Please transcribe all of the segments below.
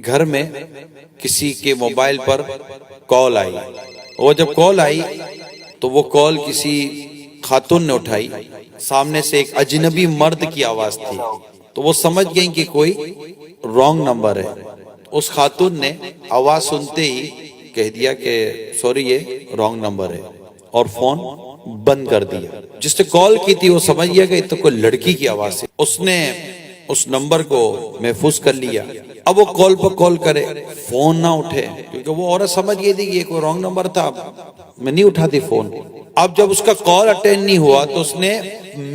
گھر میں کسی کے موبائل پر کال آئی، وہ جب کال آئی تو وہ کال کسی خاتون نے اٹھائی، سامنے سے ایک اجنبی مرد کی آواز تھی، تو وہ سمجھ گئیں کہ کوئی رانگ نمبر ہے۔ اس خاتون نے آواز سنتے ہی کہہ دیا کہ سوری یہ رانگ نمبر ہے، اور فون بند کر دیا۔ جس نے کال کی تھی وہ سمجھ گیا کہ یہ تو کوئی لڑکی کی آواز ہے، اس نے اس نمبر کو محفوظ کر لیا۔ اب وہ کال پر کال کرے، فون نہ اٹھے، کیونکہ وہ عورت سمجھ گئی تھی کہ یہ کوئی رانگ نمبر تھا، میں نہیں اٹھاتی فون۔ اب جب اس کا کال اٹینڈ نہیں ہوا تو اس نے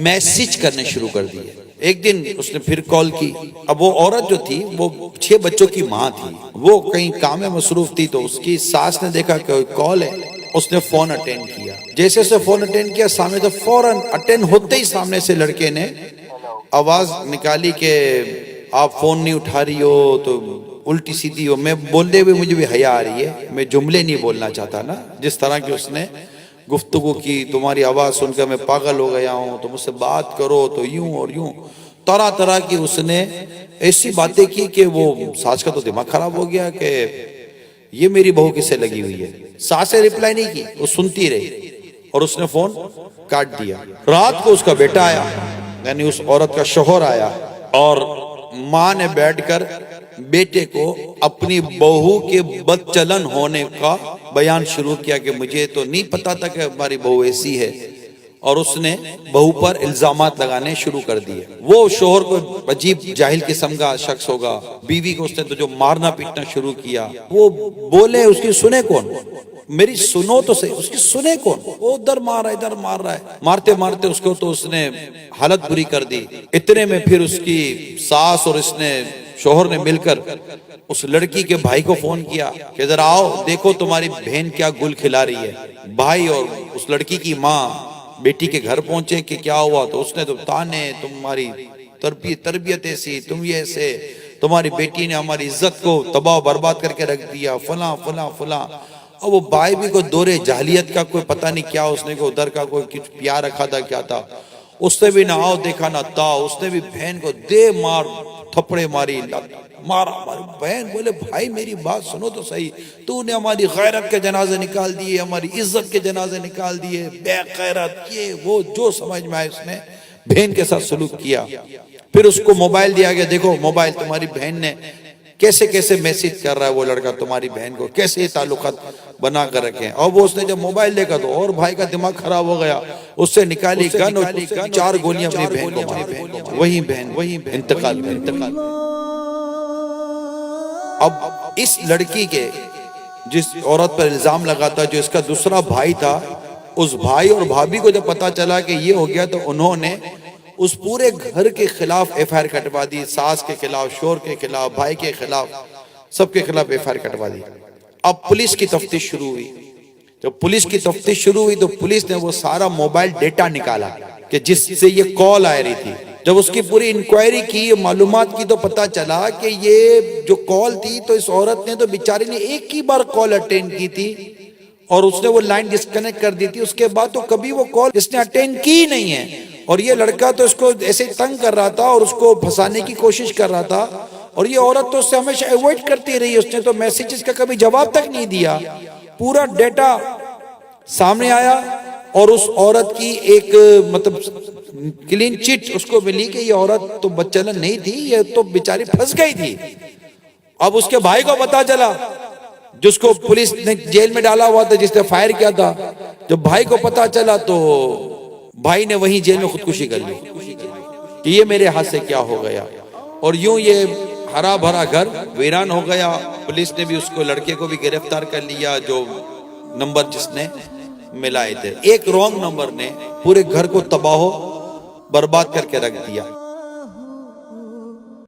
میسج کرنے شروع کر دیے۔ ایک دن اس نے پھر کال کی، اب وہ عورت جو تھی وہ 6 بچوں کی ماں تھی، وہ کہیں کام میں مصروف تھی، تو اس کی ساس نے دیکھا کہ کال ہے، اس نے فون اٹینڈ کیا۔ جیسے اسے فون اٹینڈ کیا، سامنے تو فوراً اٹینڈ ہوتے ہی سامنے سے لڑکے نے آواز نکالی کہ آپ فون نہیں اٹھا رہی ہو تو الٹی سیدھی ہو۔ میں بولتے ہوئے مجھے بھی حیا آ رہی ہے، میں جملے نہیں بولنا چاہتا نا، جس طرح کی اس نے گفتگو کی، تمہاری آواز سن کر میں پاگل ہو گیا ہوں، تم مجھ سے بات کرو تو یوں اور یوں، طرح طرح کی اس نے ایسی باتیں کی کہ وہ ساس کا تو دماغ خراب ہو گیا کہ یہ میری بہو کس سے لگی ہوئی ہے۔ ساس نے ریپلائی نہیں کی، وہ سنتی رہی اور اس نے فون کاٹ دیا۔ رات کو اس کا بیٹا آیا، یعنی اس عورت کا شوہر آیا، اور ماں نے بیٹھ کر بیٹے کو اپنی بہو کے بد چلن ہونے کا بیان شروع کیا کہ مجھے تو نہیں پتا تھا کہ ہماری بہو ایسی ہے، اور اس نے بہو پر الزامات لگانے شروع کر دیے۔ وہ شوہر کو عجیب جاہل قسم کا شخص ہوگا، بیوی کو اس نے تو جو مارنا پیٹنا شروع کیا۔ وہ بولے اس کی سنے کون، میری سنو تو صحیح، اس کی سنے کون، وہ ادھر مار رہا ہے ادھر مار رہا ہے، مارتے مارتے اس کو تو اس نے حالت بری کر دی۔ اتنے میں پھر اس کی ساس اور اس نے شوہر نے مل کر اس لڑکی کے بھائی کو فون کیا کہ ادھر آؤ، دیکھو تمہاری بہن کیا گل کھلا رہی ہے۔ بھائی اور اس لڑکی کی ماں بیٹی کے گھر پہنچے کہ کیا ہوا، تو اس نے تو تانے، تمہاری تربیت ایسی، تم یہ ایسے، تمہاری بیٹی نے ہماری عزت کو تباہ و برباد کر کے رکھ دیا، فلاں فلاں فلاں۔ اور وہ بھائی بھی کو دورے جاہلیت کا کوئی پتہ نہیں کیا، اس نے کو ادھر کا کوئی کچھ پیار رکھا تھا کیا تھا، اس نے بھی نہ آؤ دیکھا نہ تا، اس نے بھی بہن کو دے مار تھپڑے ماری، مارا ہماری بہن۔ بولے بھائی میری بات سنو تو صحیح، تو نے ہماری غیرت کے جنازے نکال دیے، ہماری عزت کے جنازے نکال دیے، بے غیرت، یہ وہ جو سمجھ میں آئے اس نے بہن کے ساتھ سلوک کیا۔ پھر اس کو موبائل دیا گیا، دیکھو موبائل تمہاری بہن نے کیسے کیسے میسج کر رہا ہے، وہ لڑکا تمہاری بہن کو کیسے تعلقات بنا کر رکھے۔ اور وہ اس نے جب موبائل دیکھا تو اور بھائی کا دماغ خراب ہو گیا، اس سے نکالی گن اور 4 گولیاں اپنی بہن کو ماری، وہی بہن انتقال میں۔ اب اس لڑکی کے جس عورت پر الزام لگاتا جو اس کا دوسرا بھائی تھا، اس بھائی اور بھابھی کو جب پتا چلا کہ یہ ہو گیا تو انہوں نے اس پورے گھر کے خلاف ایف آئی آر کٹوا دی، ساس کے خلاف، شوہر کے خلاف، بھائی کے خلاف، سب کے خلاف ایف آئی آر کٹوا دی۔ اب پولیس کی تفتیش شروع ہوئی۔ جب پولیس کی تفتیش شروع ہوئی تو پولیس نے وہ سارا موبائل ڈیٹا نکالا کہ جس سے یہ کال آ رہی تھی۔ جب اس کی پوری انکوائری کی، معلومات کی، تو پتا چلا کہ یہ جو کال تھی تو اس عورت نے تو بیچاری نے ایک ہی بار کال اٹینڈ کی تھی اور اس نے وہ لائن ڈسکنیکٹ کر دی تھی، اس کے بعد تو کبھی وہ کال اس نے اٹینڈ کی نہیں ہے۔ اور یہ لڑکا تو اس کو ایسے تنگ کر رہا تھا اور اس کو پھنسانے کی کوشش کر رہا تھا، اور یہ عورت تو اس سے ہمیشہ ایوائڈ کرتی رہی، اس نے تو میسیجز کا کبھی جواب تک نہیں دیا۔ پورا ڈیٹا سامنے آیا اور اس عورت کی ایک کلین چٹ اس کو ملی کہ یہ عورت تو بچلن نہیں تھی، یہ تو بیچاری پھنس گئی تھی۔ اب اس کے بھائی کو پتا چلا، جس کو پولیس نے جیل میں ڈالا ہوا تھا، جس نے فائر کیا تھا، جب بھائی کو پتا چلا تو بھائی نے وہیں جیل میں خودکشی کر لی کہ یہ میرے ہاتھ سے کیا ہو گیا۔ اور یوں یہ ہرا بھرا گھر ویران ہو گیا۔ پولیس نے بھی اس کو لڑکے کو بھی گرفتار کر لیا جو نمبر جس نے ملائے تھے۔ ایک رانگ نمبر نے پورے گھر کو تباہ و برباد کر کے رکھ دیا۔